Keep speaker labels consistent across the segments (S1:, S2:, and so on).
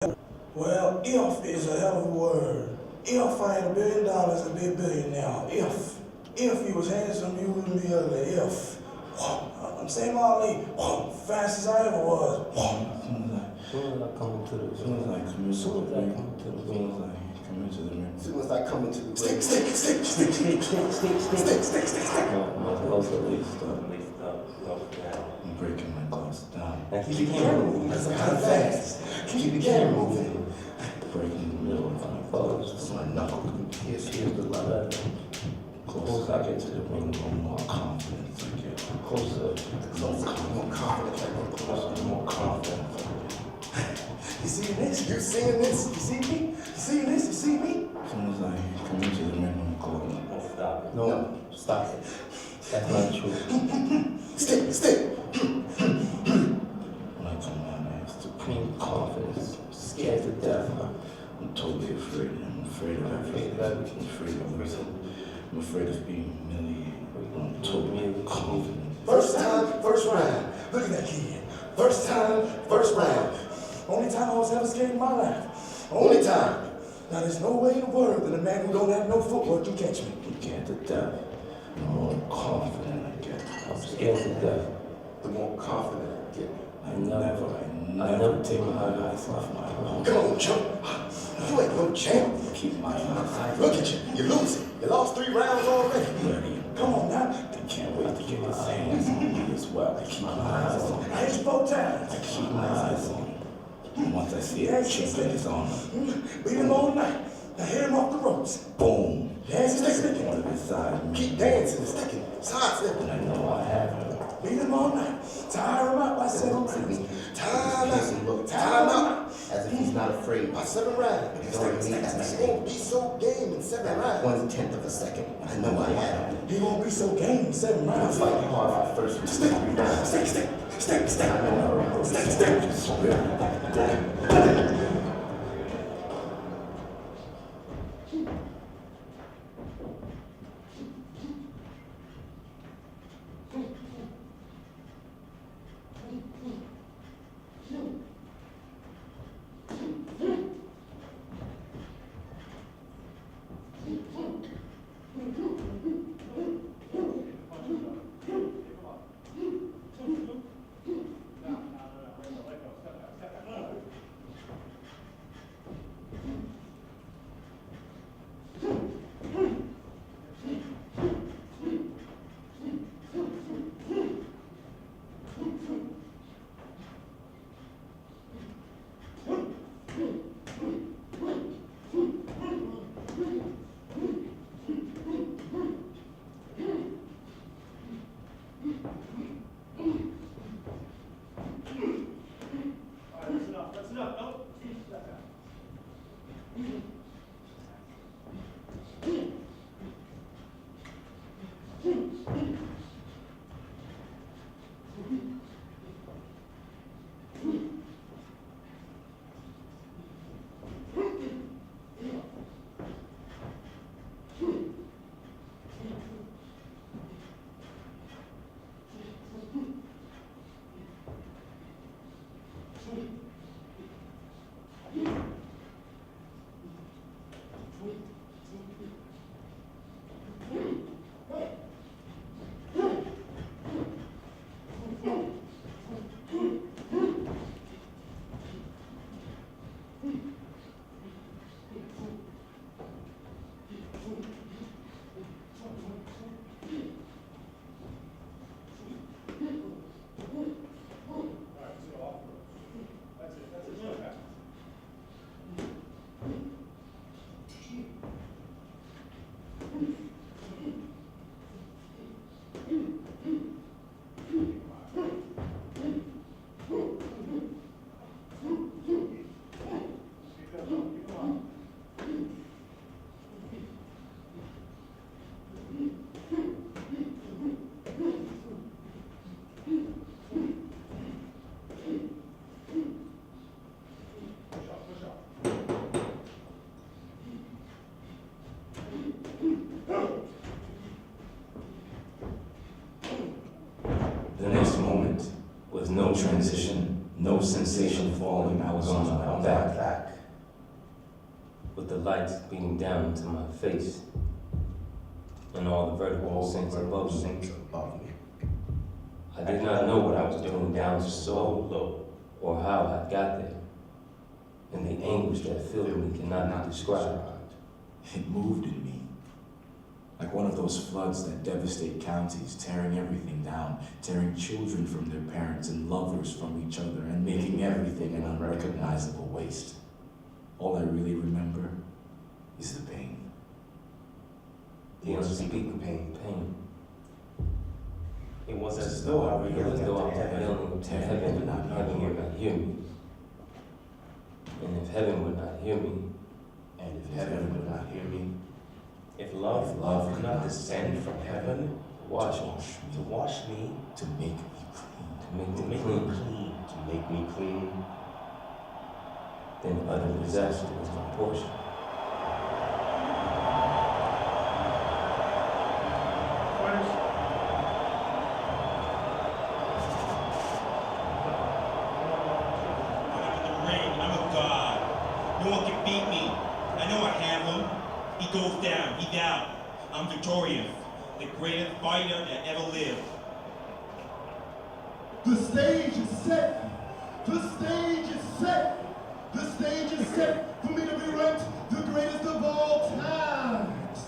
S1: Well, if is a hell of a word. If I had $1 billion, I'd be a billionaire. If you was handsome, you wouldn't be ugly. If. I'm saying Ali, fast as I ever was.
S2: Soon as I come into the
S3: Soon as I come into the ring. Soon as I come into the ring.
S1: Stick.
S2: close at least up.
S3: I'm breaking my glass down.
S2: Now keep the camera moving.
S1: Because I'm kind of fast. Keep the camera moving.
S3: Breaking the middle of my clothes. So my knuckle can pierce
S2: The leather.
S3: Closer I get to the ring, the more confidence I get.
S2: Closer.
S3: More confidence I get. Closer, the more confidence I get.
S1: You seeing this? You seeing this? You see me? You seeing this? You see me?
S3: As soon as I come into the ring, I'm golden.
S2: Oh, stop it. No, stop it. That's not true.
S1: Stick.
S3: When I come out, I have
S2: Supreme confidence. Scared to death.
S3: I'm totally afraid. I'm afraid of everything. I'm afraid of everything. I'm afraid of being humiliated. I'm totally confident.
S1: First time, first round. Look at that kid. First time, first round. Only time I was ever scared in my life. Only time. Now there's no way in the world that a man who don't have no footwork can catch me.
S3: I'm scared to death. The more confident I get.
S2: I'm scared to death.
S3: The more confident I get. I
S2: I
S3: never
S2: never
S3: take my eyes off my own.
S1: Come on, chump. You ain't no champ.
S3: Keep my eyes.
S1: Look at you. You're losing. You lost 3 rounds already. Come on now.
S3: They can't wait to get his hands on me as well. I keep my eyes on him.
S1: I hit you 4 times.
S3: I keep my eyes on him. And once I see a chip in his armor,
S1: Beat him all night. Now hit him off the ropes.
S3: boom.
S1: Dance and stick.
S3: One of his sides.
S1: Keep dancing, sticking, side stepping.
S3: And I know I have him.
S1: Beat him all night. Tire him out by 7 rounds. Time out.
S4: As if he's not afraid.
S1: By 7 rounds. He won't be so game in 7 rounds.
S4: 1/10 of a second. I know I had him.
S1: He won't be so game in 7
S4: I'm
S1: rounds.
S4: fighting hard for the first
S1: Stick.
S3: The next moment was no transition, No sensation falling, I was on my back.
S5: With the lights beating down into my face and all the vertical sinks above me. I did not know what I was doing down so low or how I got there. And the anguish that filled me cannot be described.
S3: It moved in me. Like one of those floods that devastate counties, tearing everything down, tearing children from their parents and lovers from each other, and making everything an unrecognizable waste. All I really remember is the pain.
S5: The unspeakable pain.
S4: It was as though I were
S5: It was as though I was
S4: heaven.
S5: yelling to heaven, and heaven would not hear me. And if heaven would not hear me,
S4: And if heaven would not hear me,
S5: if love
S4: could not descend from heaven
S5: wash me,
S4: to wash me,
S3: To make me
S5: to
S4: to
S5: make
S4: make
S5: me
S4: me
S5: clean,
S4: clean, to make me clean,
S5: then utter disaster was my portion.
S6: I'm a god. No one can beat me. I know I have him. He goes down. He's out. I'm victorious. The greatest fighter that ever lived.
S7: The stage is set. The stage is set. The stage is set for me to be ranked the greatest of all times.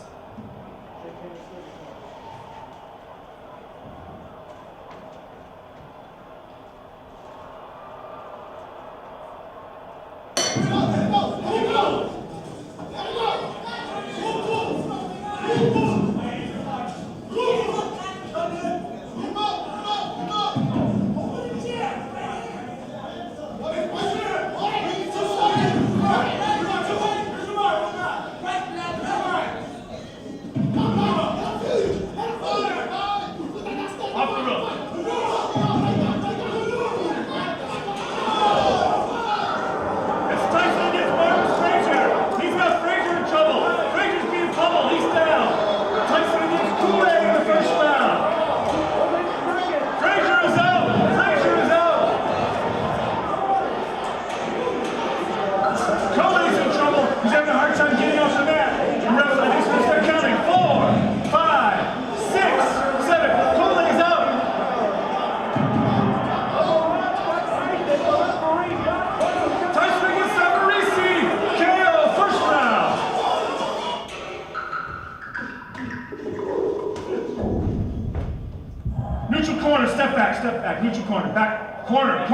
S8: Step back, neutral corner, back, corner.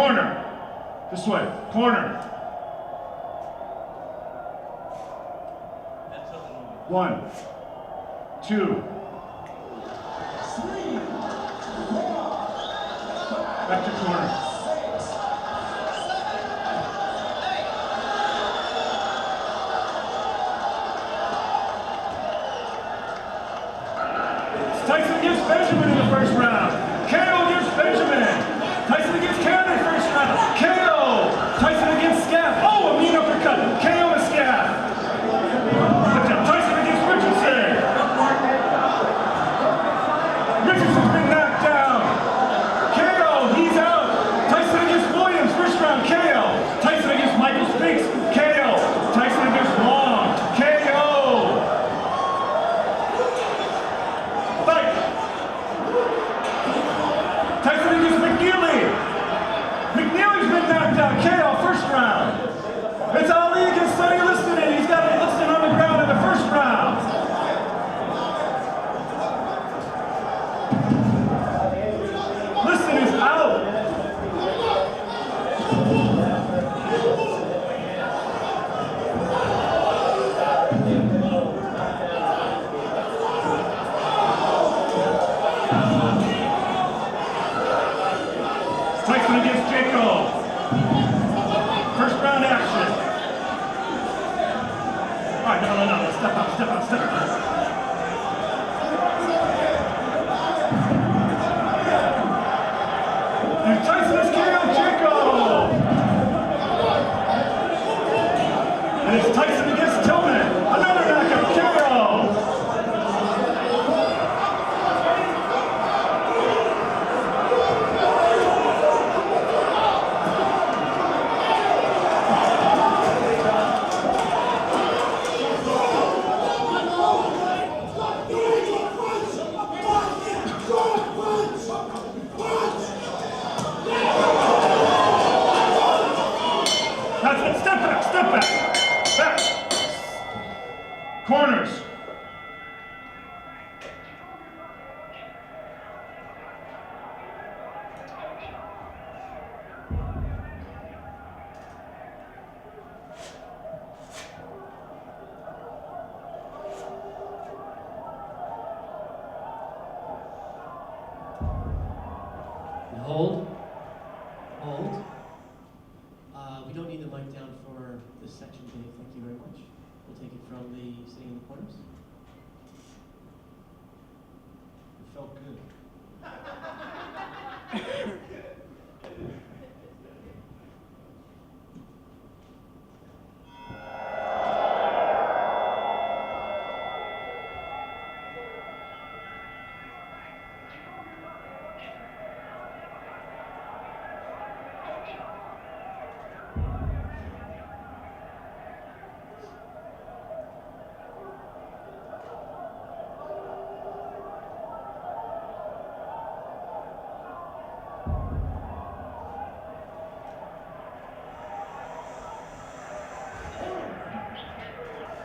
S8: This way, corner. 1, 2. Back to corner. Tyson against Benjamin in the first round. KO against Benjamin. Tyson against Cannon first round. KO. Tyson against Scaff. Oh, a mean uppercut. KO to Scaff. Tyson against Richardson. Richardson's been knocked down. KO. He's out. Tyson against Williams first round. KO. Tyson against Michael Spinks. KO. Tyson against Long. KO. Fight. Tyson against McNeely. McNeely's been knocked out. KO first round. It's Ali against Sonny Liston. He's got Liston on the ground in the first round. Liston is out. Tyson against Jacob. First round action. All right, no. Step out. And Tyson is KO Jacob. And it's Tyson against Tillman. Another knockout, KO. Step back. Back. Corners.
S9: Hold. Hold. We don't need the mic down for this section, Dave. Thank you very much. We'll take it from the sitting in the corners.
S8: It felt good.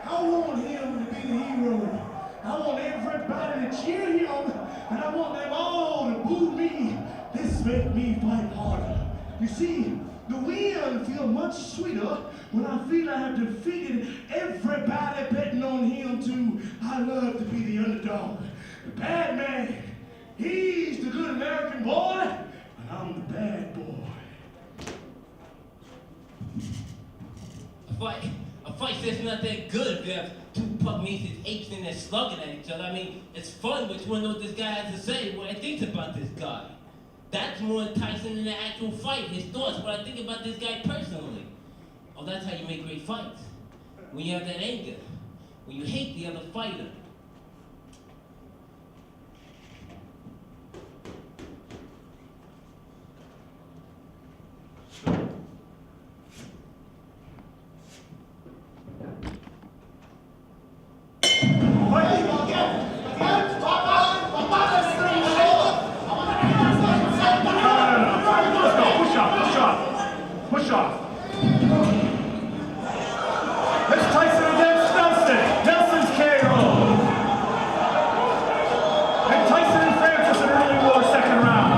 S7: I want him to be the hero. I want everybody to cheer him, and I want them all to boo me. This makes me fight harder. You see, the win feels much sweeter when I feel I have defeated everybody betting on him too. I love to be the underdog. The bad man, he's the good American boy, and I'm the bad boy.
S5: A fight that's not that good if you have two pugnacious apes in there slugging at each other. I mean, it's fun, but you want to know what this guy has to say, what I think about this guy. That's more enticing than the actual fight, his thoughts, what I think about this guy personally. Oh, that's how you make great fights. When you have that anger, when you hate the other fighter.
S8: Push off. It's Tyson against Nelson. Nelson's KO. And Tyson and Francis in early war second round.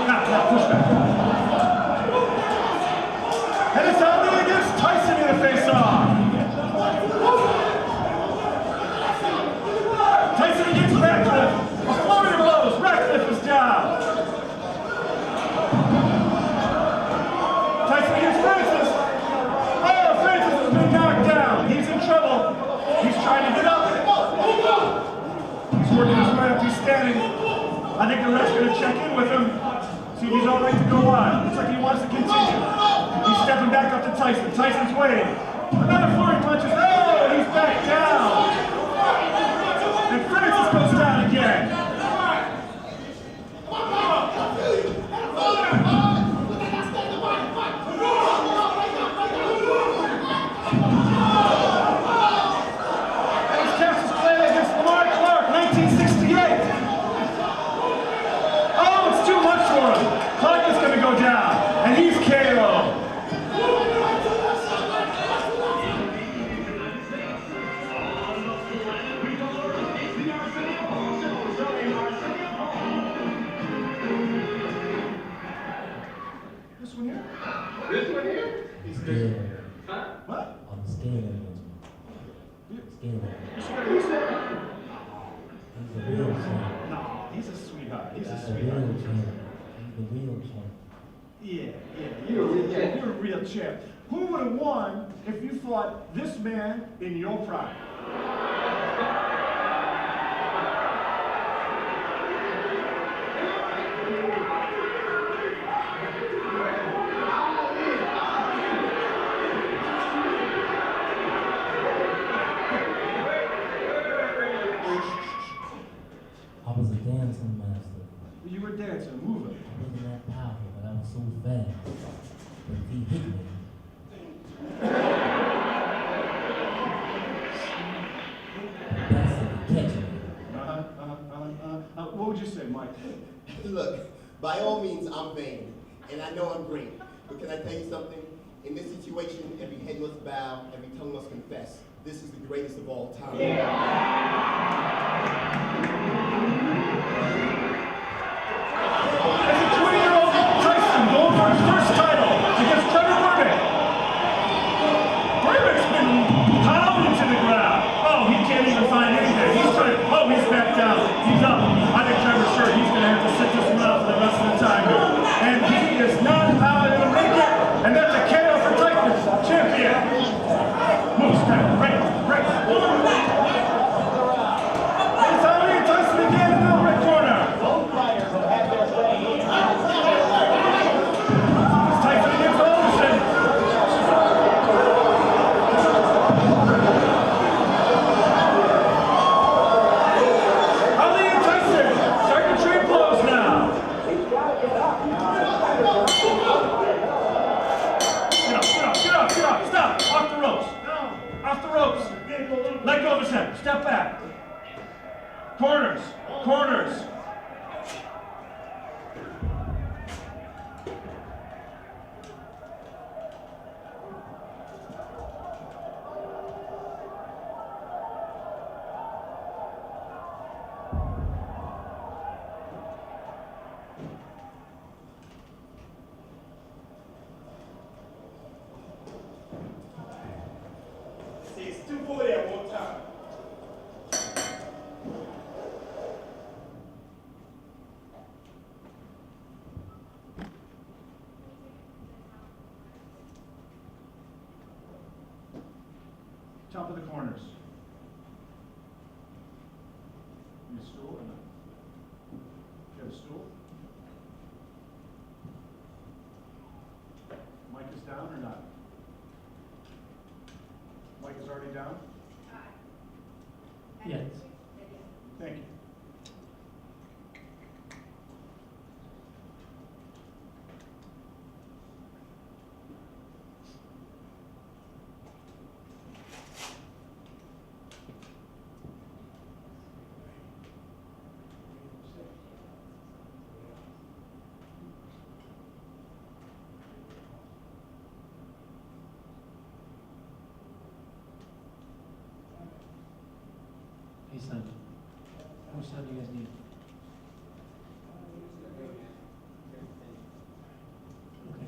S8: Now, push back. And it's Ali against Tyson in the face-off. Tyson against Ratcliffe. A flurry of blows. Ratcliffe is down. Tyson against Francis. Oh, Francis has been knocked down. He's in trouble. He's trying to get up. He's working his way up. He's standing. I think the ref's going to check in with him. See if he's all right to go on. Looks like he wants to continue. He's stepping back up to Tyson. Tyson's waiting. Another flurry of punches. Oh, he's back down. And Francis goes down again. And he's KO. This one here? This one here?
S2: He's scared.
S8: Huh? What?
S2: I'm scared. Scared.
S8: He's
S2: He's a real champ.
S8: No, he's a sweetheart. He's a
S2: He's a
S8: sweetheart.
S2: real champ. He's the real champ.
S8: Yeah, you're a real champ. You're a real champ. Who would have won if you fought this man in your prime?
S2: I was a dancing master.
S8: You were dancing, moving.
S2: I wasn't that powerful, but I was so fast. But if he hit me, the best of the catch me.
S8: What would you say, Mike?
S10: Look, by all means, I'm vain. And I know I'm great. But can I tell you something? In this situation, every head must bow, every tongue must confess. This is the greatest of all time.
S8: As a 20-year-old Tyson going for his first title against Trevor Berbick. Berbick's been pounded to the ground. Oh, he can't even find anything. He's trying. Oh, he's back down. He's up. I think Trevor's sure he's going to have to sit this one out for the rest of the time. And he is not going to make it. And that's a KO for Tyson, champion. Moves time. Right. It's Ali Tyson again in the red corner.
S7: Both fighters have had their say.
S8: Tyson against Alderson. Ali and Tyson starting to trade blows now. Get up. Stop. Off the ropes. Off the ropes. Let go of his head. Step back. Corners.
S6: See, it's 240 at one time.
S8: Top of the corners. Need a stool or not? You have a stool? Mike is down or not? Mike is already down?
S9: Yes.
S8: Thank you.
S9: Hey, son. How much time do you guys need? Okay.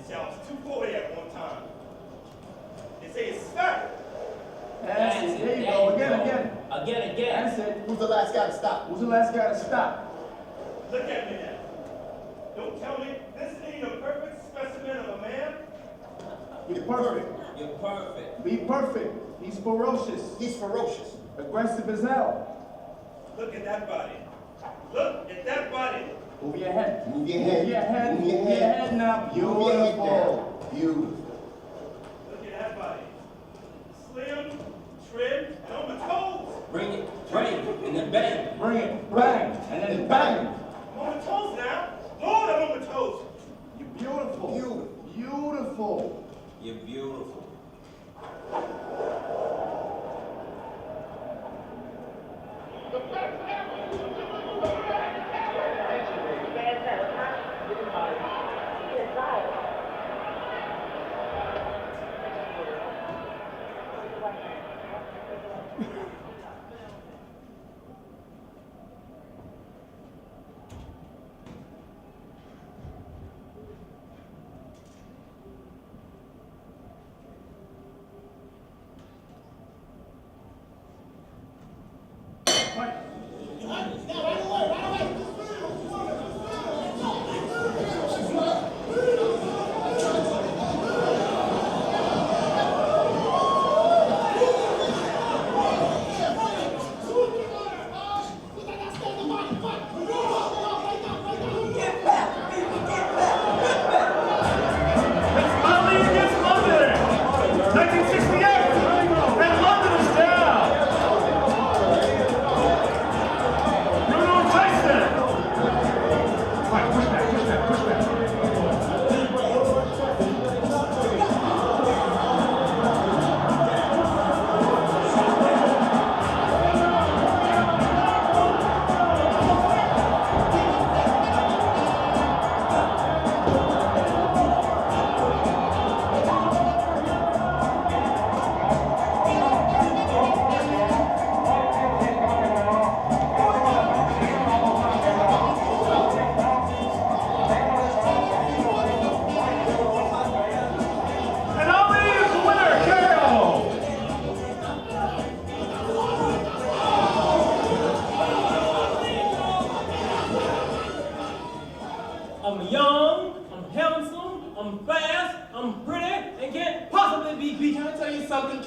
S6: Y'all, it's 240 at one time. They say it's start.
S7: That's it. There you go. Again.
S5: Again.
S7: That's it.
S10: Who's the last guy to stop?
S7: Who's the last guy to stop?
S6: Look at me now. Don't tell me this ain't a perfect specimen of a man.
S7: You're perfect.
S5: You're perfect.
S7: Be perfect. He's ferocious.
S10: He's ferocious.
S7: Aggressive as hell.
S6: Look at that body. Look at that body.
S7: Move your head.
S10: Move your head.
S7: Move your head.
S10: Move your
S7: Move your
S10: head.
S7: head now.
S10: Move your head
S7: Beautiful.
S10: down. Beautiful.
S6: Look at that body. Slim, trim, and on my toes.
S5: Bring it. And then bang.
S7: Bring it. Bang. And then bang.
S6: I'm on my toes now. Lord, I'm on my toes.
S7: You're beautiful.
S10: Beautiful.
S7: Beautiful.
S5: You're beautiful.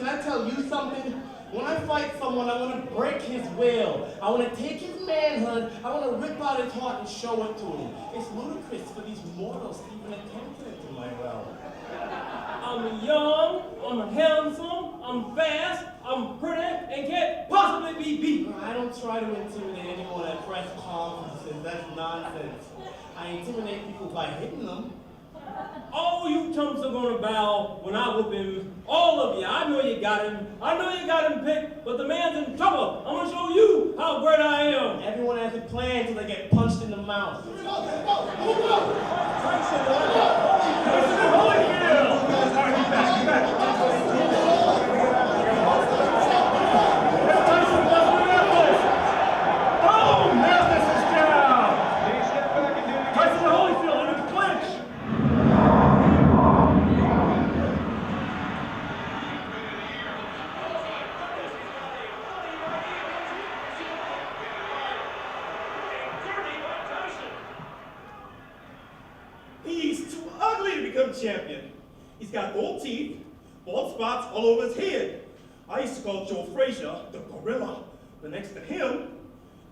S10: I tell you something? When I fight someone, I want to break his will. I want to take his manhood. I want to rip out his heart and show it to him. It's ludicrous for these mortals to even attempt to enter my realm.
S5: I'm young, I'm handsome, I'm fast, I'm pretty, and can't possibly be beat.
S10: I don't try to intimidate anyone at press conferences. That's nonsense. I intimidate people by hitting them.
S5: All you chumps are gonna bow when I whoop him. All of you. I know you got him. I know you got him picked, but the man's in trouble. I'm gonna show you how great I am.
S10: Everyone has a plan till they get punched in the mouth.
S6: He's too ugly to become champion. He's got gold teeth, bald spots all over his head. I used to call Joe Frazier the gorilla, but next to him,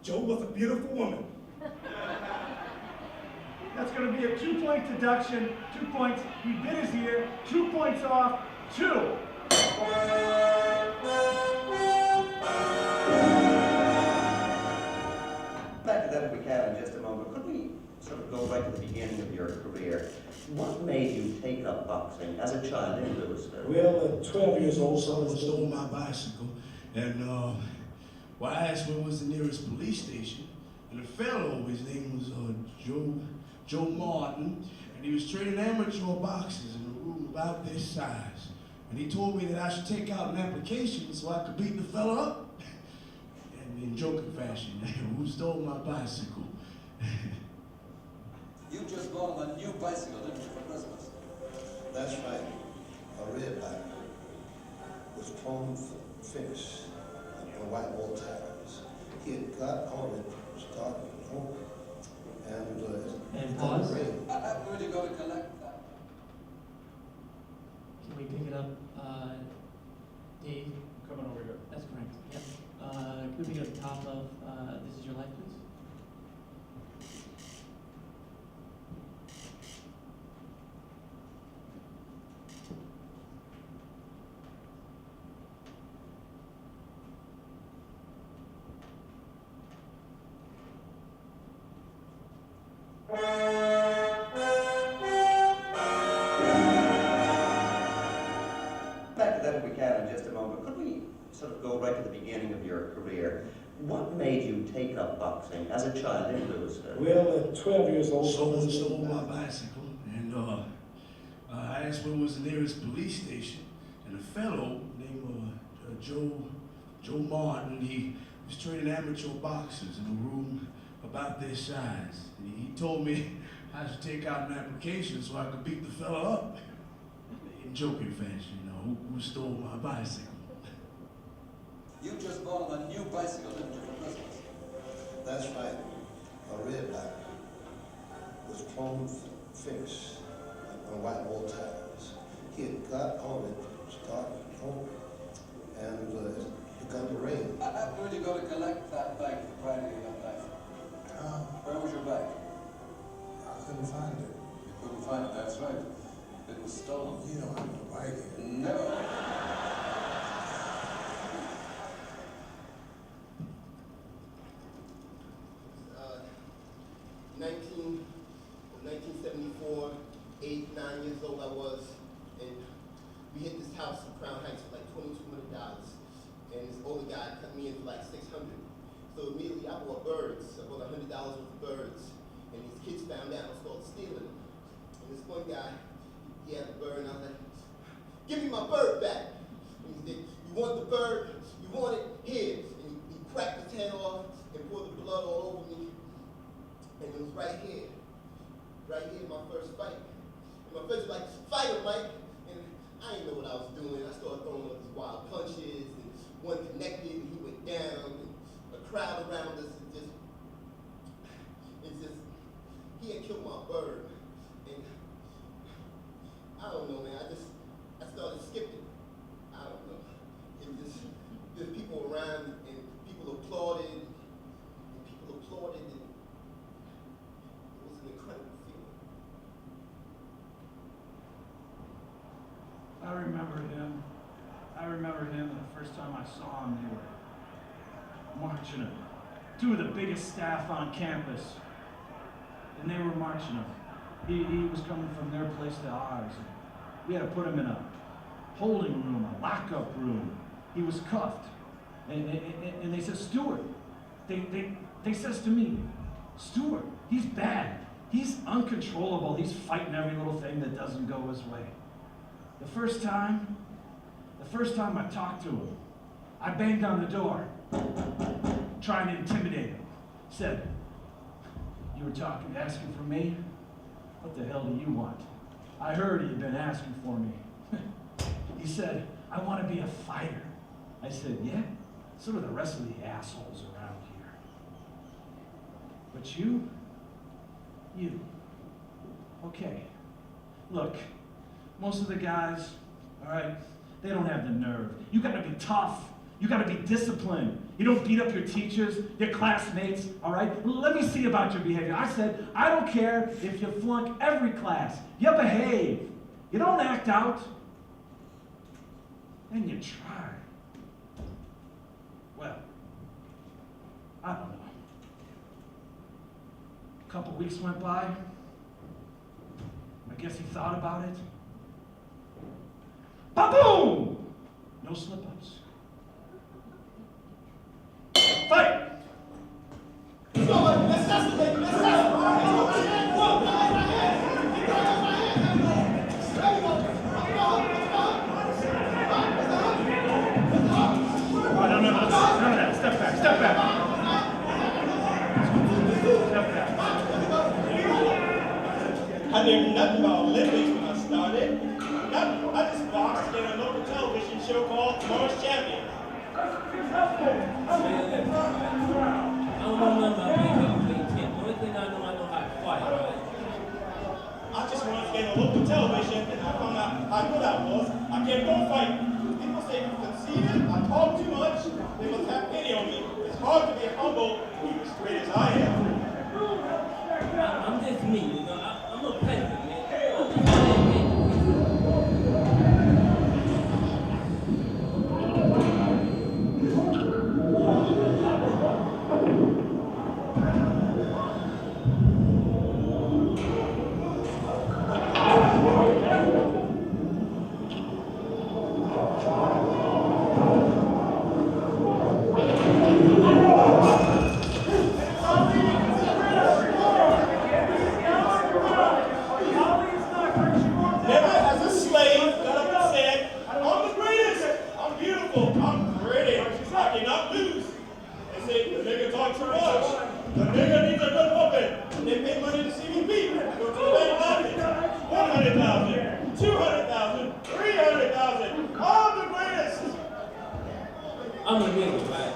S6: Joe was a beautiful woman.
S8: That's going to be a 2-point deduction. 2 points. He bit his ear. 2 points off. 2.
S11: Back to that if we can in just a moment. Could we sort of go right to the beginning of your career? What made you take up boxing as a child in Lewisville?
S1: Well, at 12 years old, someone stole my bicycle, and well, I asked where was the nearest police station, and the fellow, his name was Joe Martin, and he was training amateur boxers in a room about this size. And he told me that I should take out an application so I could beat the fellow up. And in joking fashion, who stole my bicycle?
S12: You just bought a new bicycle, didn't you, for Christmas?
S13: That's right. A red bike with chrome finish and white wall tires. He had got on it, started home, and
S9: pause.
S12: I'm going to go to collect that.
S9: Can we pick it up, Dave?
S8: Coming over here.
S9: That's correct. Yep. Can we pick it up top of This Is Your Life, please?
S11: Back to that if we can in just a moment. Could we sort of go right to the beginning of your career? What made you take up boxing as a child in Lewisville?
S1: Well, at 12 years old, someone stole my bicycle, and I asked where was the nearest police station, and a fellow named Joe Martin, he was training amateur boxers in a room about this size. And he told me I should take out an application so I could beat the fellow up. In joking fashion, who stole my bicycle.
S12: You just bought a new bicycle, didn't you, for Christmas?
S13: That's right. A red bike with chrome finish and white wall tires. He had got on it, started home, and it begun to rain.
S12: I'm going to go to collect that bike for Friday night. Where was your bike?
S13: I couldn't find it.
S12: You couldn't find it, that's right. It was stolen.
S13: You don't have to bike it.
S12: No.
S10: 1974, 8, 9 years old I was, and we hit this house in Crown Heights for like $2,200, and this older guy cut me in for like $600. So immediately I bought birds. I bought $100 worth of birds, and these kids found out and started stealing them. And this one guy, he had the bird, and I was like, "Give me my bird back." And he said, "You want the bird? You want it? Here." And he cracked his head off and poured the blood all over me. And it was right here, my first fight. And my friends were like, "Fight him, Mike." And I didn't know what I was doing. I started throwing all these wild punches, and one connected, and he went down, and a crowd around us, and he had killed my bird. And I don't know, man, I started skipping. I don't know.
S8: the first time I saw him, they were marching him. Two of the biggest staff on campus. And they were marching him. He was coming from their place to ours. And we had to put him in a holding room, a lockup room. He was cuffed. And they said, Stuart, they says to me, Stuart, he's bad. He's uncontrollable. He's fighting every little thing that doesn't go his way. The first time I talked to him, I banged on the door, trying to intimidate him. Said, you were asking for me? What the hell do you want? I heard you've been asking for me. He said, I want to be a fighter. I said, yeah? So do the rest of the assholes around here. But you, okay. Look, most of the guys, all right, they don't have the nerve. You gotta be tough. You gotta be disciplined. You don't beat up your teachers, your classmates, all right? Let me see about your behavior. I said, I don't care if you flunk every class. You behave. You don't act out. And you try. Well, I don't know. A couple weeks went by. I guess he thought about it. Ba-boom! No slip-ups. Fight! Step back.
S6: I knew nothing about Olympics when I started. I just boxed in a local television show called Tomorrow's Champion.
S5: I don't know nothing about being a champ. The only thing I know how to fight, right?
S6: I just wanted to get on local television and I found out how good I was. I can't go fight. People say I'm conceited, I talk too much, they must have pity on me. It's hard to be humble when you're as great as I am.
S5: I'm just me, you know. I'm a peasant, man. I'm a nigga, right?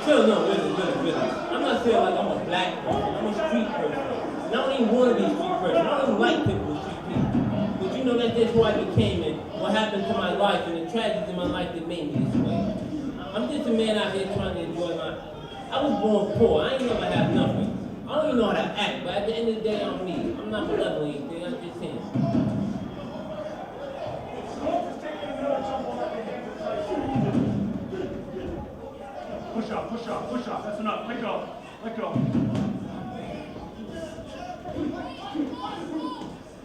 S5: Still no, really. I'm not saying like I'm a black person. I'm a street person. And I don't even want to be a street person. I don't even like people with street people. But you know that's just who I became and what happened to my life and the tragedies in my life that made me this way. I'm just a man out here trying to enjoy my... I was born poor. I ain't never had nothing. I don't even know how to act, but at the end of the day, I'm me. I'm not malevolent or anything. I'm just him.
S8: Push off. That's enough. Let go.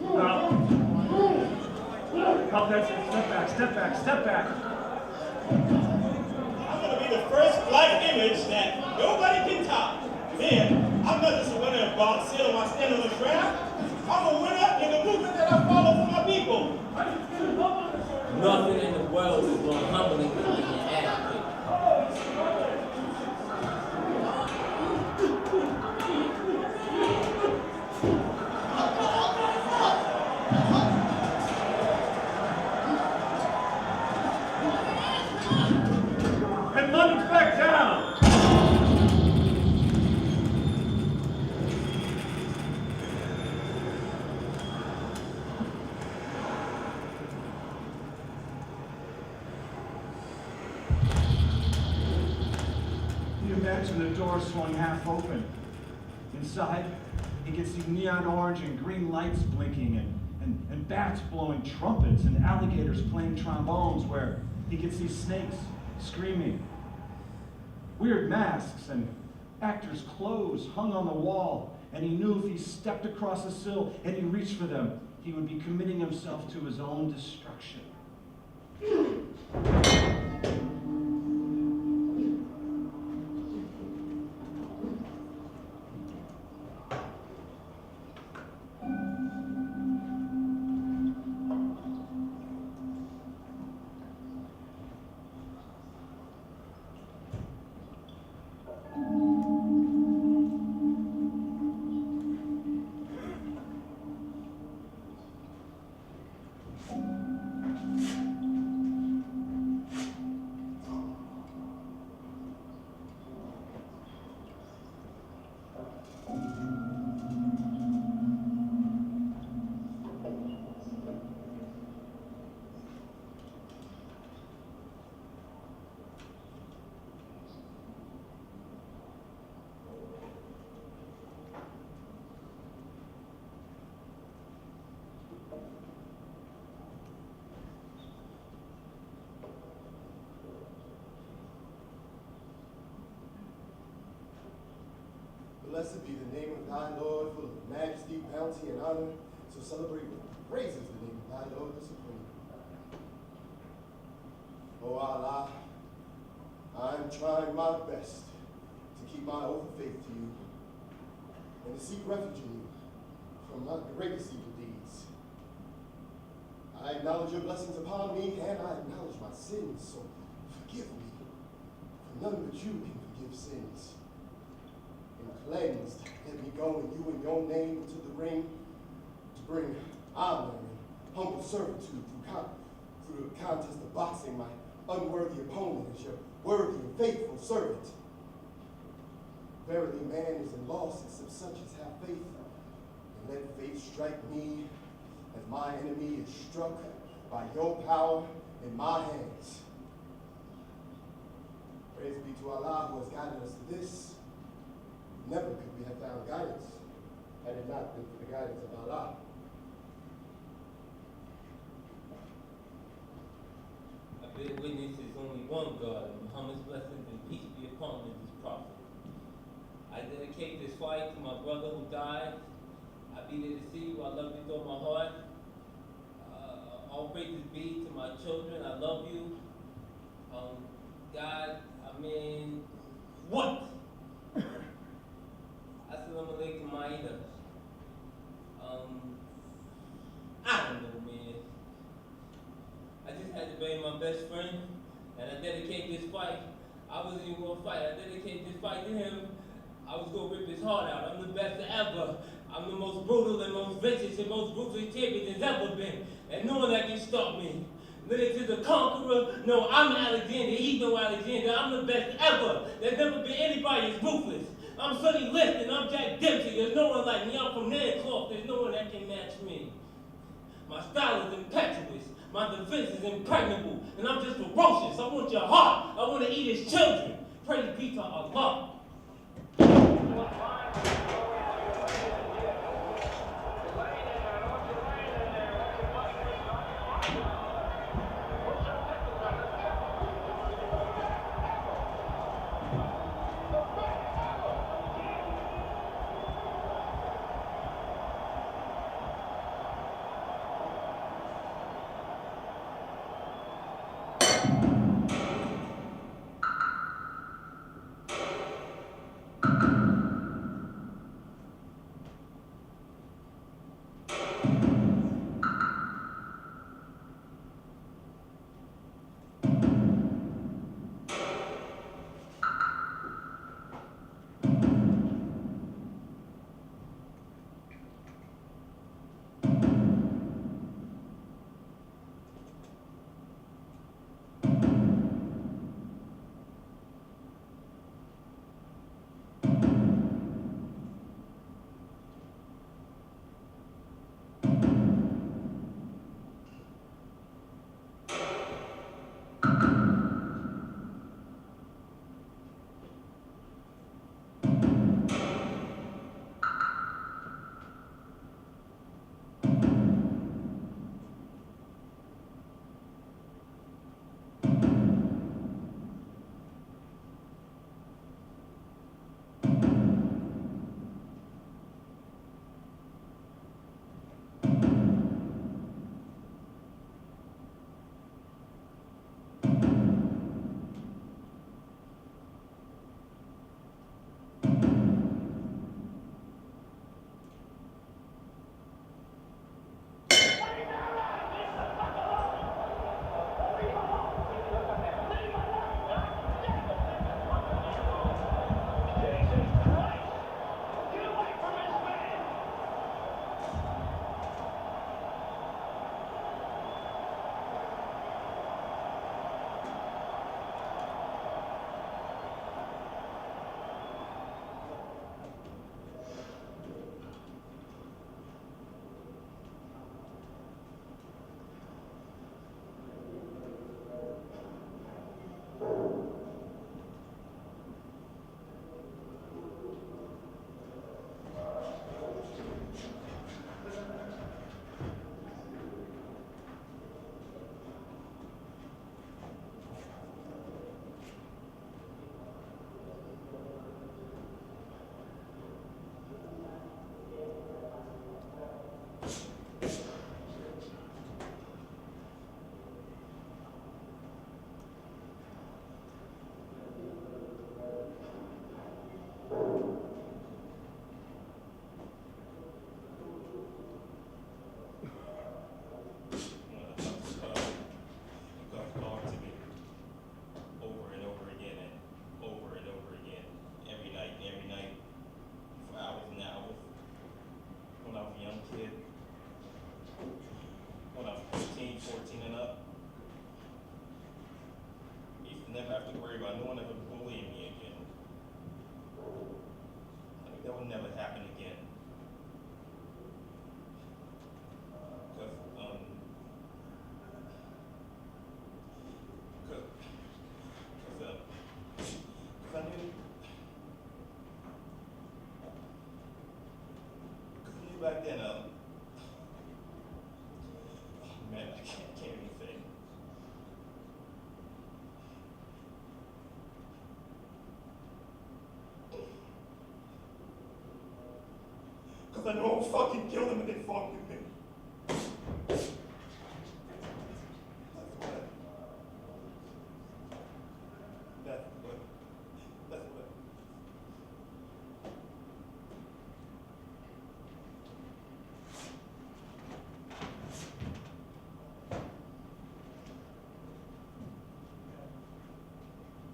S8: Now, help, that's it. Step back.
S6: I'm going to be the first black image that nobody can top. Man, I'm not just a winner of boxing or I stand on the ground. I'm a winner in the movement that I follow for my people.
S5: Nothing in the world is more humbling than being an advocate.
S8: And London's back down. You imagine the door swung half open. Inside, you can see neon orange and green lights blinking and bats blowing trumpets and alligators playing trombones where he could see snakes screaming, weird masks and actors' clothes hung on the wall, and he knew if he stepped across the sill and he reached for them, he would be committing himself to his own destruction.
S10: Blessed be the name of thy Lord, full of majesty, bounty, and honor. So celebrate with praises the name of thy Lord, the Supreme. Oh Allah, I'm trying my best to keep my oath of faith to you and to seek refuge in you from my greatest evil deeds. I acknowledge your blessings upon me, and I acknowledge my sins, so forgive me, for none but you can forgive sins. Cleansed, let me go with you in your name into the ring to bring honor and humble servitude through the contest of boxing my unworthy opponent as your worthy and faithful servant. Verily, man is in loss except such as have faith, and let faith strike me as my enemy is struck by your power in my hands. Praise be to Allah who has guided us to this. Never could we have found guidance had it not been for the guidance of Allah.
S5: I bear witness there's only one God, and Muhammad's blessings and peace be upon him, his prophet. I dedicate this fight to my brother who died. I be there to see you. I love you with all my heart. All praises be to my children. I love you. God, what? Assalamu alaikum, Maida. I don't know, man. I just had to bury my best friend, and I dedicate this fight. I wasn't even gonna fight. I dedicate this fight to him. I was gonna rip his heart out. I'm the best ever. I'm the most brutal and most vicious and most ruthless champion there's ever been. And no one that can stop me. Limited to the conqueror. No, I'm Alexander. He's no Alexander. I'm the best ever. There's never been anybody as ruthless. I'm Sonny Liston, I'm Jack Dempsey, there's no one like me, I'm from Nancloth, there's no one that can match me. My style is impetuous, my defense is impregnable, and I'm just ferocious. I want your heart, I want to eat his children. Praise be to Allah.
S6: have to worry about no one ever bullying me again. Like, that would never happen again. Cause I knew back then, man, I can't even say. Cause I know I'll fucking kill them if they fuck with me. That's what.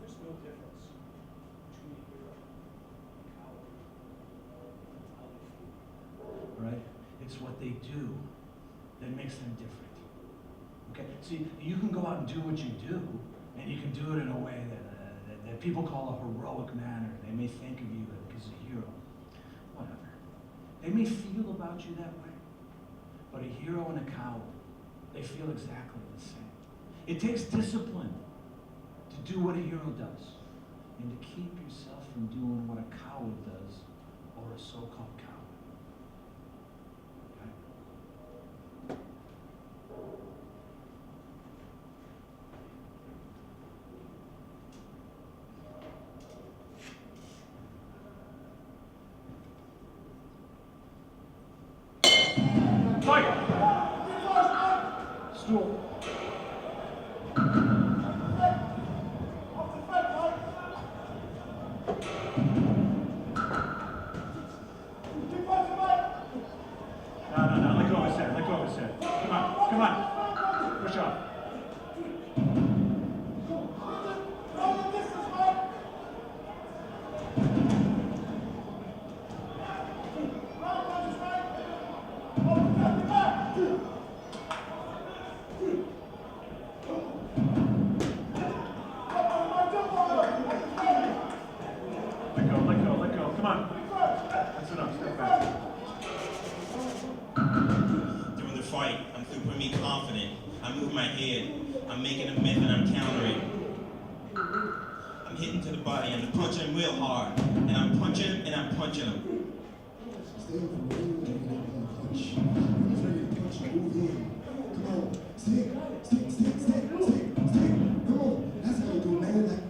S8: There's no difference between a hero and a coward. How they feel. Right? It's what they do that makes them different. Okay? See, you can go out and do what you do, and you can do it in a way that people call a heroic manner. They may think of you as a hero. Whatever. They may feel about you that way. But a hero and a coward, they feel exactly the same. It takes discipline to do what a hero does, and to keep yourself from doing what a coward does, or a so-called coward. Okay? Fight! Stool. No, let go of his head, Come on. Push off. Let go. Come on. That's enough. Step back.
S6: During the fight, I'm supremely confident. I move my head. I'm making a method. I'm countering. I'm hitting to the body. I'm punching him real hard. And I'm punching him.
S13: Stay over the ring and punch. You're ready to punch, move in. Come on. Stick. Come on. That's how you do, man. Like,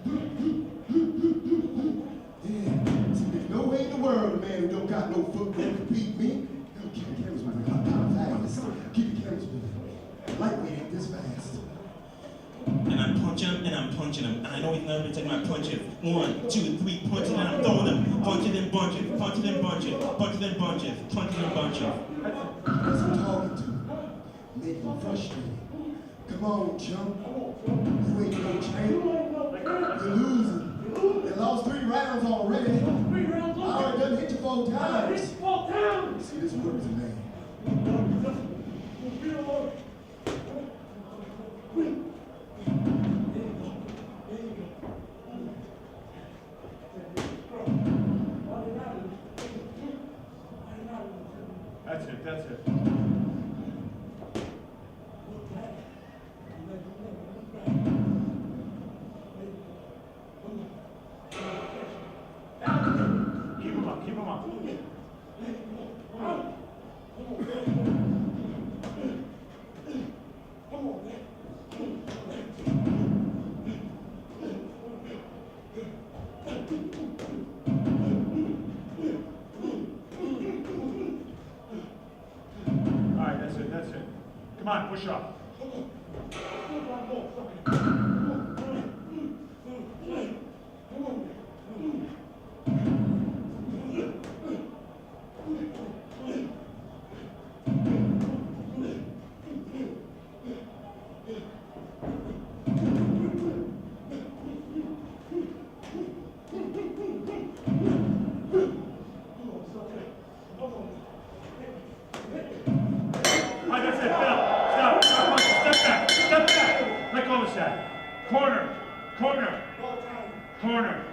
S13: yeah. See, there's no way in the world a man who don't got no footwork can beat me. Keep the cameras moving. Hot fast. Keep the cameras moving. Lightweight ain't this fast.
S6: And I'm punching him. And I know he's never been taking my punches. 1, 2, 3 punches, and I'm throwing them. Punches in bunches.
S13: That's what I'm talking to. Make you frustrated. Come on, chump. You ain't no champ. You're losing. You lost 3 rounds already. I already done hit you 4 times. See, this works, man.
S8: That's it. Keep him up. All right, that's it. Come on, push up. All right, that's it. Stop. Corner.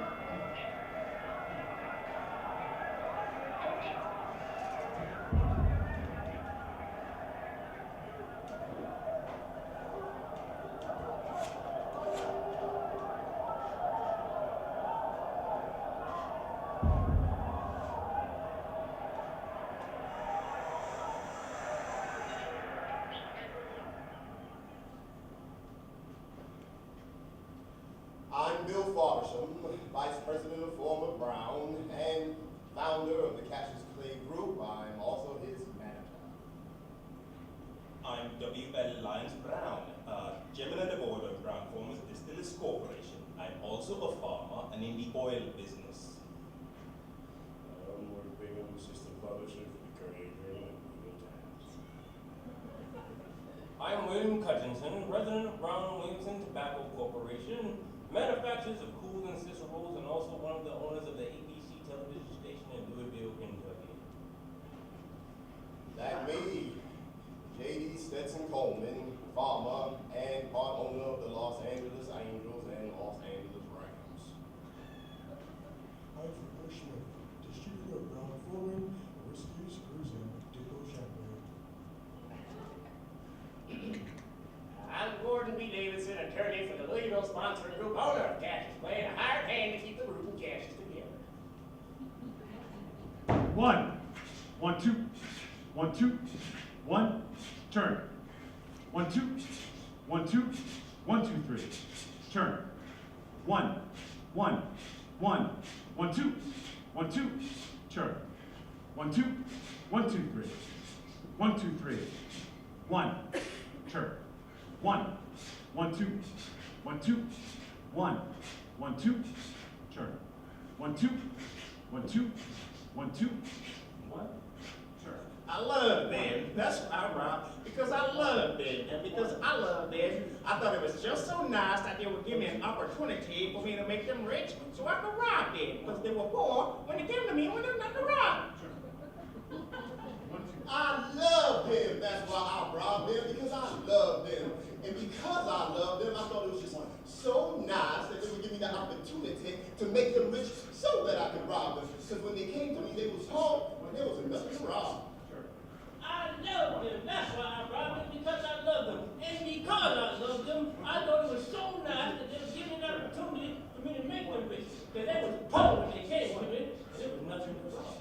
S10: I'm Bill Farsham, Vice President of Former Brown and founder of the Cassius Clay Group. I'm also his manager.
S6: I'm W.L. Lyons Brown, Chairman of the Board of Brown Farmers Distillers Corporation. I'm also a farmer and in the oil business.
S14: I'm Mark Bingham, Assistant Publisher for the Courier Journal and Eagle Times.
S5: I'm William Cutchinson, President of Brown Williamson Tobacco Corporation, manufacturers of Cool and Cicero's, and also one of the owners of the ABC television station in Louisville, Kentucky.
S10: That me, J.D. Stetson Coleman, farmer and part owner of the Los Angeles Angels and Los Angeles Rams.
S7: I'm from Hirschman, distributor of Brown Foreman, Whiskey, Screws, and Diplo Champagne.
S15: I'm Gordon B. Davidson, attorney for the Louisville Sponsoring Group, owner of Cassius Clay, and a hired hand to keep the Root and Cassius together.
S8: 1, 1, 2, 1, 2, 1, turn. 1, 2, 1, 2, 1, 2, 3, turn. 1, 1, 1, 1, 2, 1, 2, turn. 1, 2, 1, 2, 3, 1, 2, 3, 1, turn. 1, 1, 2, 1, 2, 1, 1, 2, turn. 1, 2, 1, 2, 1, 2, 1, turn.
S15: I love them. That's why I robbed, because I love them. And because I love them, I thought it was just so nice that they would give me an opportunity for me to make them rich so I could rob them. Because they were poor when they came to me when they were nothing to rob.
S10: I love them. That's why I robbed them, because I love them. And because I love them, I thought it was just so nice that they would give me the opportunity to make them rich so that I could rob them. Because when they came to me, they was home when there was nothing to rob.
S5: I love them. That's why I robbed them, because I love them. And because I love them, I thought it was so nice that they would give me an opportunity for me to make them rich. Because they was poor when they came to me, and there was nothing to rob.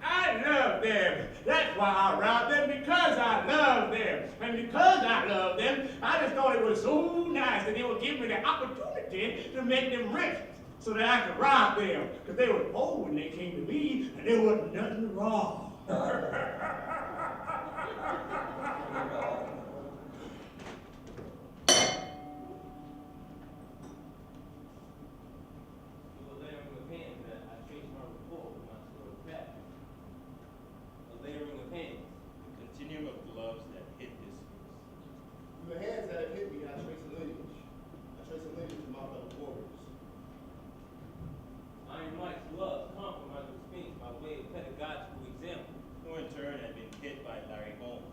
S15: I love them. That's why I robbed them, because I love them. And because I love them, I just thought it was so nice that they would give me the opportunity to make them rich so that I could rob them. Because they were poor when they came to me, and there wasn't nothing to rob.
S6: Continuum of gloves that hit this
S10: Through the hands that have hit me, I trace a lineage. I trace a lineage of my fellow warriors.
S5: Iron Mike's gloves compromised with Sphinx by way of pedagogical example.
S6: who in turn had been hit by Larry Holmes.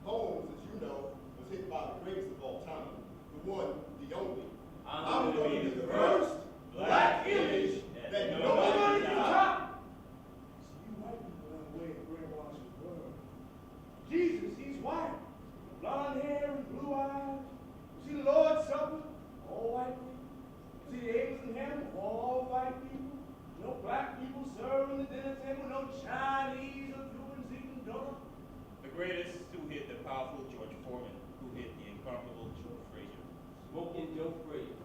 S10: Holmes, as you know, was hit by the greatest of all time. The one, the only.
S6: I'm
S10: going to be the first black image that nobody can top.
S7: See, you white people have a way of brainwashing the world. Jesus, he's white. Blonde hair and blue eyes. See the Lord's Supper? All white people. See the angels in heaven? All white people. No black people serving the dinner table. No Chinese or Cubans eating donuts.
S6: The greatest who hit the powerful George Foreman, who hit the incomparable Joe Frazier.
S5: Smoking Joe Frazier.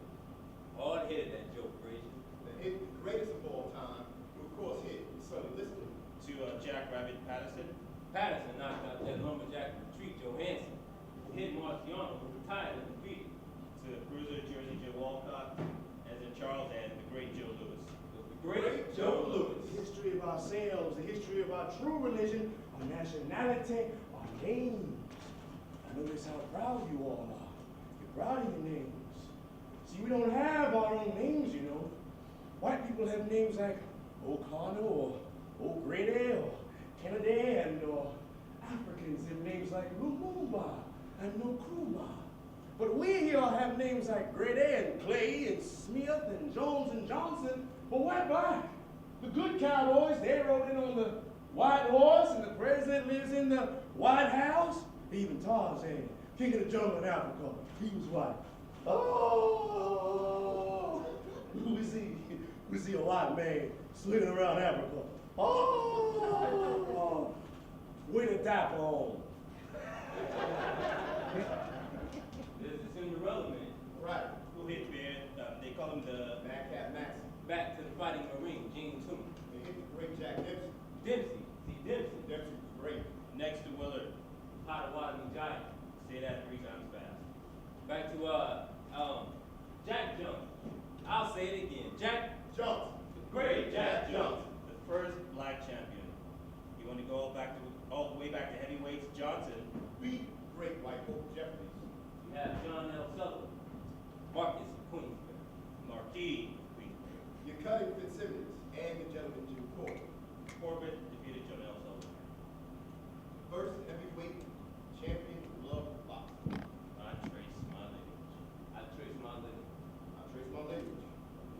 S5: Hard-headed, that Joe Frazier.
S10: That hit the greatest of all time, who of course hit Sonny Liston.
S6: To Jack Rabbit Patterson.
S5: Patterson knocked out that lumberjack retreat Johansson, who hit Marciano, who retired and defeated.
S6: To Bruiser Jersey Joe Walcott. And to Charles and the great Joe Lewis.
S5: The great Joe Lewis.
S7: The history of ourselves, the history of our true religion, our nationality, our names. I notice how proud you all are. You're proud of your names. See, we don't have our own names, you know. White people have names like O'Connor or O'Grady or Kennedy, and Africans have names like Lumumba and Nkrumah.
S15: But we here have names like Grady and Clay and Smith and Jones and Johnson. But what about the good cowboys? They rode in on the white horse, and the president lives in the White House. Even Tarzan, king of the jungle in Africa, he was white. Oh, we see a white man swinging around Africa. Oh, with a dapper on.
S5: This is Cinderella man.
S6: Right. Who hit man? They call him the
S10: Madcap Max.
S5: Back to the fighting Marine, Gene Toomey.
S10: They hit the great Jack Dempsey.
S5: Dempsey. See, Dempsey.
S10: Dempsey was great.
S6: next to Willard.
S5: Potawatomi Giant.
S6: Say that 3 times fast.
S5: Back to Jack Jones. I'll say it again. Jack
S10: Jones.
S5: Great Jack Jones.
S6: The first black champion. You want to go all the way back to heavyweights? Johnson
S10: Beat great white Hope Jeffries.
S5: You have John L. Sullivan. Marcus Queensberry.
S6: Marquis Queensberry.
S10: You're cutting Fitzsimmons and the gentleman Jim Corbett.
S6: Corbett defeated John L. Sullivan.
S10: First heavyweight champion of love boxing.
S6: I trace my lineage.
S10: I trace my lineage.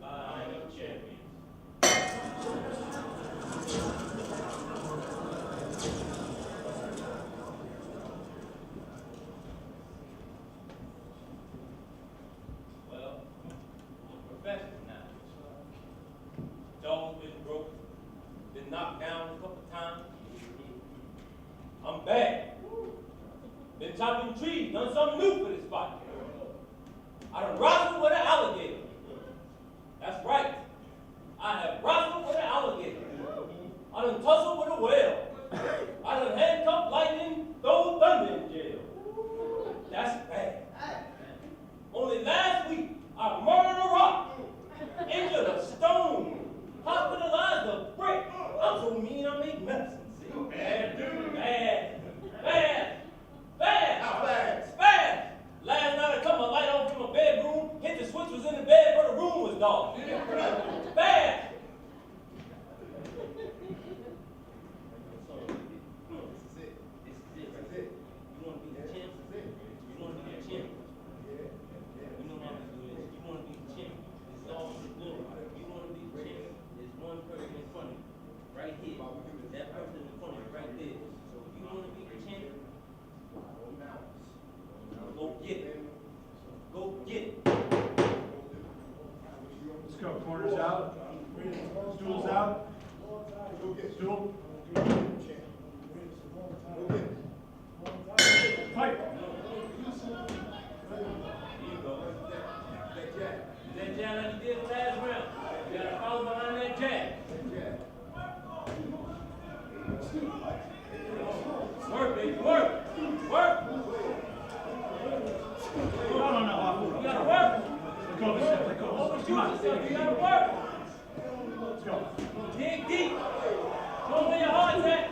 S6: Line of champions.
S5: Well, I'm a professional now. Jaw's been broken, been knocked down a couple times. I'm bad. Been chopping trees, done something new for this fight. I done wrestled with an alligator. That's right. I have wrestled with an alligator. I done tussled with a whale. I done handcuffed lightning, throw thunder in jail. That's bad. Only last week, I murdered a rock, injured a stone, hospitalized a brick. I'm so mean I make medicine sick.
S6: Bad dude.
S5: Bad.
S10: How fast?
S5: Fast. Last night I cut my light on from my bedroom, hit the switch, was in the bed, but the room was dark. Bad.
S10: This is it.
S5: You want to be the champ? You want to be the champ? You know how to do this. You want to be the champ. It's all for the glory. You want to be the champ. There's one person in front of you, right here. That person in front of you, right there. So if you want to be the champ, go get it. Go get it.
S8: Let's go. Corners out. Stools out. Stool. Fight.
S5: Here you go. That jab like you did last round. You gotta follow behind that jab. Work, baby, work. Work.
S8: No.
S5: You gotta work.
S8: Let go. Let go.
S5: Overshoot
S8: Come on.
S5: yourself. You gotta work.
S8: Let's go.
S5: Dig deep. Show me where your heart's at.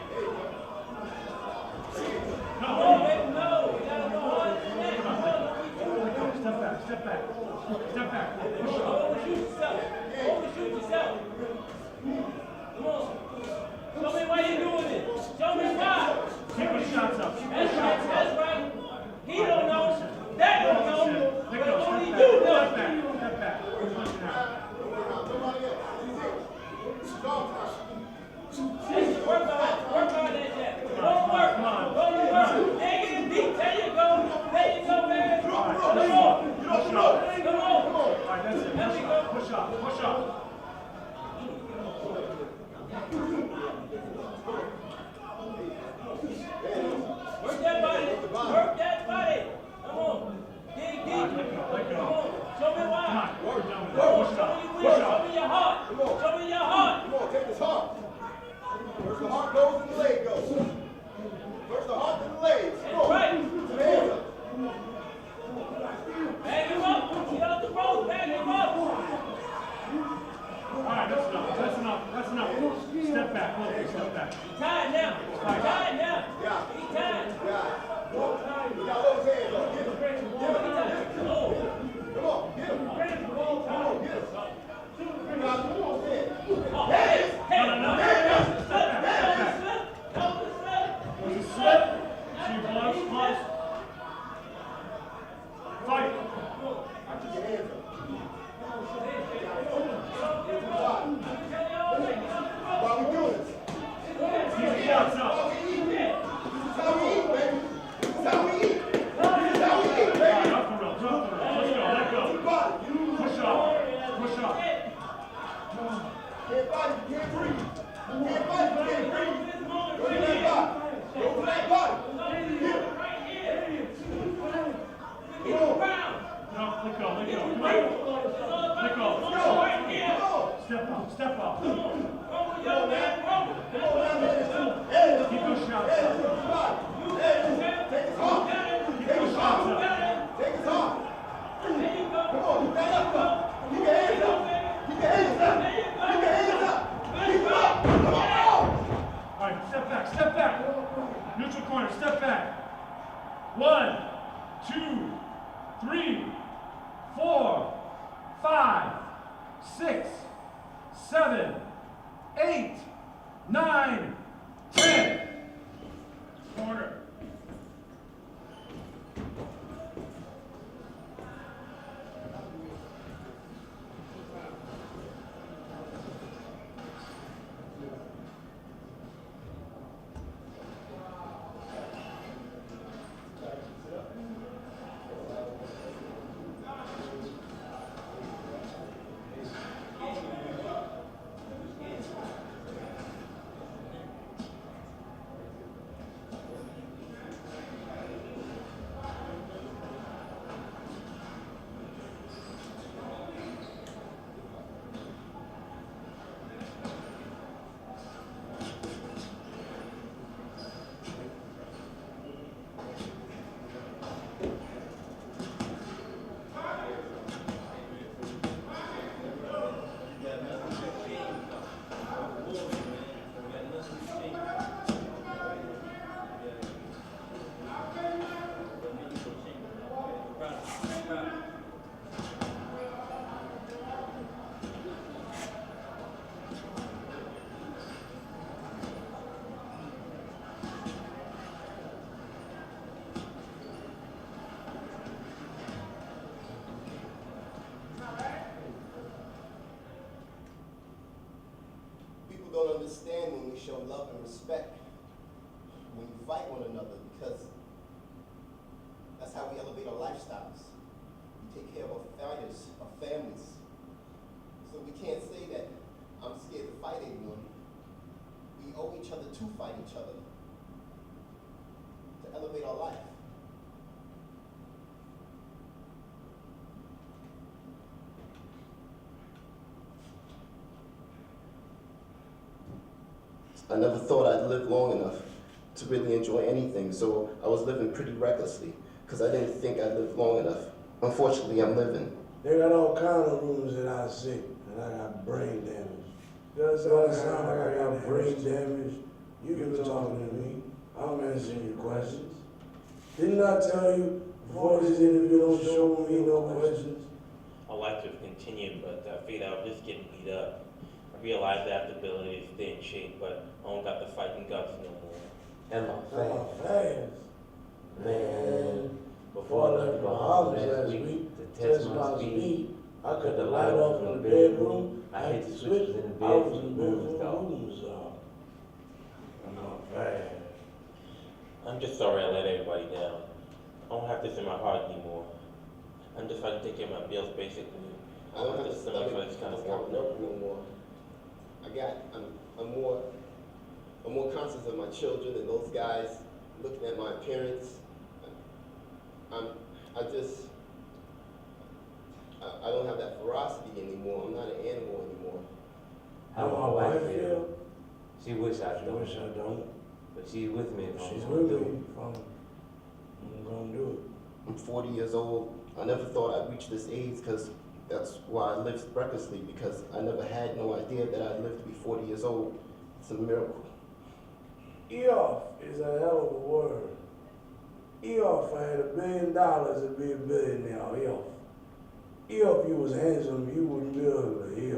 S8: No.
S5: No, baby, no. You gotta know how it's at.
S8: Come on. Step back. Step back. Step back. Push up.
S5: Overshoot yourself. Overshoot yourself. Come on. Show me why you're doing it. Show me why.
S8: Keep the shots up. Keep the
S5: That's right.
S8: shots up.
S5: That's right. He don't know. That don't know.
S8: Let
S5: But
S8: go.
S5: only
S8: Step
S5: you
S8: back.
S5: know.
S8: Step back. Step back. We're punching out.
S10: Nobody else. This is it. Strong time.
S5: Hey, work on that jab. Don't work.
S8: Come on.
S5: Don't work. Dig it deep. There you go. There you go, man. Come on.
S8: Push up.
S5: Come on.
S8: All right, that's it.
S5: There we go.
S8: Push up. Push up.
S5: Work that body. Work that body. Come on. Dig deep.
S8: Let go. Let
S5: Come
S8: go.
S5: on. Show me why.
S8: Come on. We're done with
S5: Show
S8: that.
S5: me
S8: Push up.
S5: you
S8: Push
S5: will. Show
S8: up.
S5: me your heart. Show me your heart.
S10: Come on, take this heart. First the heart goes and the leg goes. First the heart, then the legs. Come on.
S5: Right.
S10: Put your hands up.
S5: Bag him up. Get out the road. Bag him up.
S8: All right, that's enough. That's enough. That's enough. Step back. Step back.
S5: He's tired now. He's tired now.
S10: Yeah.
S5: He's tired.
S10: Yeah. You got those hands up. Get him. Get him.
S5: He's tired.
S10: Come on, get him. Come on, get him. You got those hands.
S5: Oh, hey. Hey.
S8: No.
S5: Hey.
S8: Step back.
S5: Don't slip.
S8: Was it slip? See your gloves? Gloves? Fight. 6, 7, 8, 9, 10. Corner.
S10: Don't understand when we show love and respect, when we fight one another, because that's how we elevate our lifestyles. We take care of our fathers, our families. So we can't say that I'm scared to fight anyone. We owe each other to fight each other, to elevate our life. I never thought I'd live long enough to really enjoy anything, so I was living pretty recklessly, because I didn't think I'd live long enough. Unfortunately, I'm living.
S1: They got all kind of rumors that I'm sick and I got brain damage. Does it sound like I got brain damage? You can be talking to me. I'm answering your questions. Didn't I tell you before this interview, don't show me no questions?
S2: I'd like to have continued, but I figured I was just getting beat up. I realized I have the ability to stay in shape, but I don't got the fighting guts no more.
S5: And my
S1: fans. Man, before I left my house last week to test my speed, I cut the light off in the bedroom. I hit the switches in the bed. I was in the bedroom. I'm not bad.
S2: I'm just sorry I let everybody down. I don't have this in my heart anymore. I'm just trying to take care of my bills, basically. I don't have to stomach for this kind of work
S10: no more. I'm more conscious of my children and those guys looking at my appearance. I don't have that ferocity anymore. I'm not an animal anymore.
S5: How my wife feel? She wish I don't.
S1: Wish I don't.
S5: But she's with me.
S1: She's with me. I'm gonna do it.
S10: I'm 40 years old. I never thought I'd reach this age because that's why I lived recklessly, because I never had no idea that I'd live to be 40 years old. It's a miracle.
S1: Eoff is a hell of a word. Eoff, I had $1 billion to be a billionaire. Eoff. Eoff, you was handsome, you wouldn't be ugly.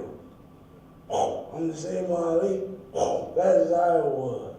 S1: Eoff. I'm the same Ali. That's as I was.